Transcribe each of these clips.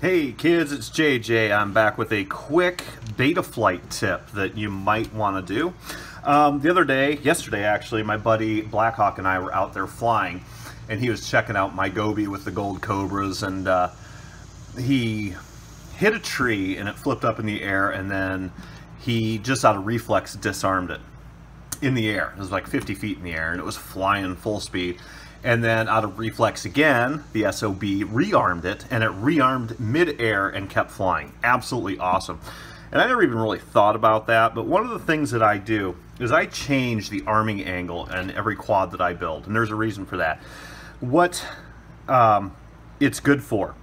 Hey kids, it's JJ. I'm back with a quick BetaFlight tip that you might want to do. Yesterday actually, my buddy Blackhawk and I were out there flying, and he was checking out my Goby with the gold cobras, and he hit a tree and it flipped up in the air, and then he just out of reflex disarmed it in the air. It was like 50 feet in the air and it was flying full speed. And then out of reflex again, the SOB rearmed it, and it rearmed mid-air and kept flying. Absolutely awesome. And I never even really thought about that, but one of the things that I do is I change the arming angle in every quad that I build, and there's a reason for that. What it's good for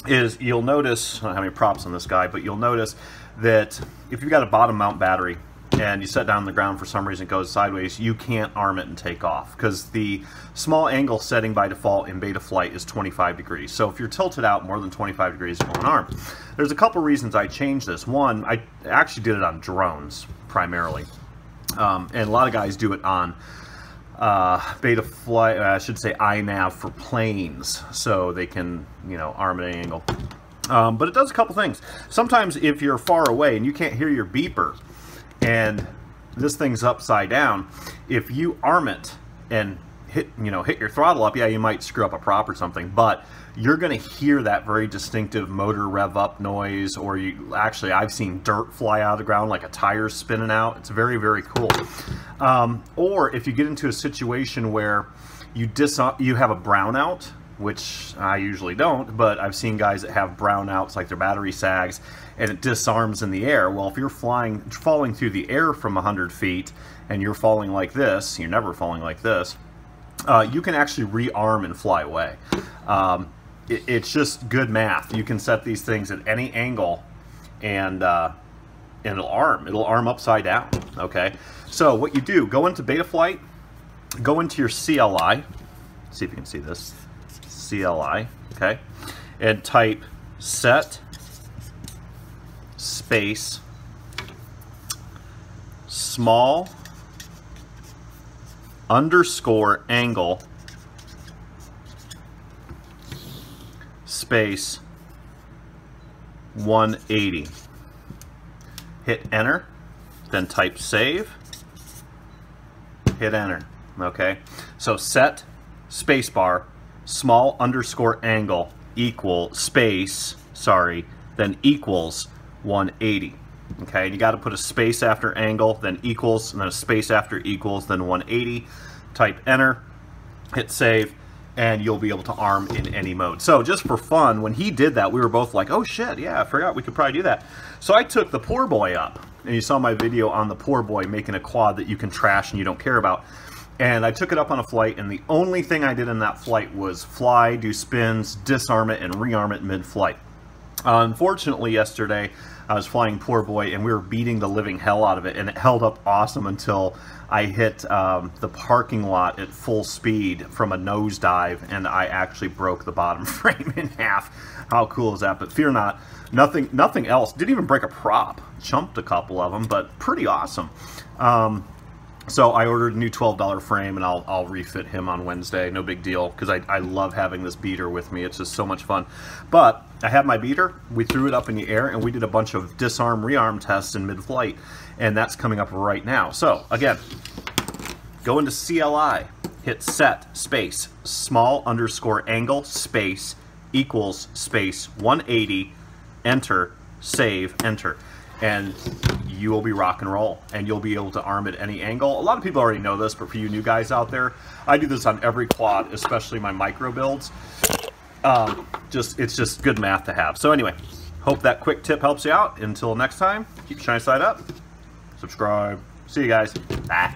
is, you'll notice, I don't have any props on this guy, but you'll notice that if you've got a bottom mount battery and you set down on the ground, for some reason it goes sideways, you can't arm it and take off, because the small angle setting by default in BetaFlight is 25 degrees. So if you're tilted out more than 25 degrees, it won't arm. There's a couple reasons I changed this. One, I actually did it on drones primarily, and a lot of guys do it on BetaFlight, I should say iNav for planes, so they can, you know, arm at an angle. But it does a couple things. Sometimes if you're far away and you can't hear your beeper, and this thing's upside down, if you arm it and hit your throttle up, yeah, you might screw up a prop or something, but you're going to hear that very distinctive motor rev up noise, or I've seen dirt fly out of the ground like a tire spinning out. It's very, very cool. Or if you get into a situation where you have a brownout, which I usually don't, but I've seen guys that have brownouts, like their battery sags, and it disarms in the air. Well, if you're falling through the air from 100 feet, and you're falling like this, you're never falling like this, you can actually rearm and fly away. It's just good math. You can set these things at any angle, and it'll arm upside down, okay? So what you do, go into BetaFlight, go into your CLI, see if you can see this, CLI, okay, and type set space small underscore angle space 180. Hit enter, then type save, hit enter. Okay, so set spacebar small underscore angle equal space, then equals 180. Okay, and you got to put a space after angle, then equals, and then a space after equals, then 180. Type enter, hit save, and you'll be able to arm in any mode. So just for fun, when he did that, we were both like, oh shit, yeah, I forgot we could probably do that. So I took the poor boy up, and you saw my video on the poor boy making a quad that you can trash and you don't care about. And I took it up on a flight, and the only thing I did in that flight was fly, do spins, disarm it, and rearm it mid-flight. Unfortunately, yesterday, I was flying poor boy, and we were beating the living hell out of it, and it held up awesome until I hit the parking lot at full speed from a nosedive, and I actually broke the bottom frame in half. How cool is that? But fear not, nothing else. Didn't even break a prop. Chumped a couple of them, but pretty awesome. So I ordered a new $12 frame, and I'll refit him on Wednesday. No big deal, because I love having this beater with me. It's just so much fun. But I have my beater. We threw it up in the air, and we did a bunch of disarm, rearm tests in mid-flight, and that's coming up right now. So again, go into CLI, hit set space small underscore angle space equals space 180, enter, save, enter. And you will be rock and roll, and you'll be able to arm at any angle. A lot of people already know this, but for you new guys out there, I do this on every quad, especially my micro builds. It's just good math to have. So anyway, hope that quick tip helps you out. Until next time, keep shining side up, subscribe. See you guys. Bye.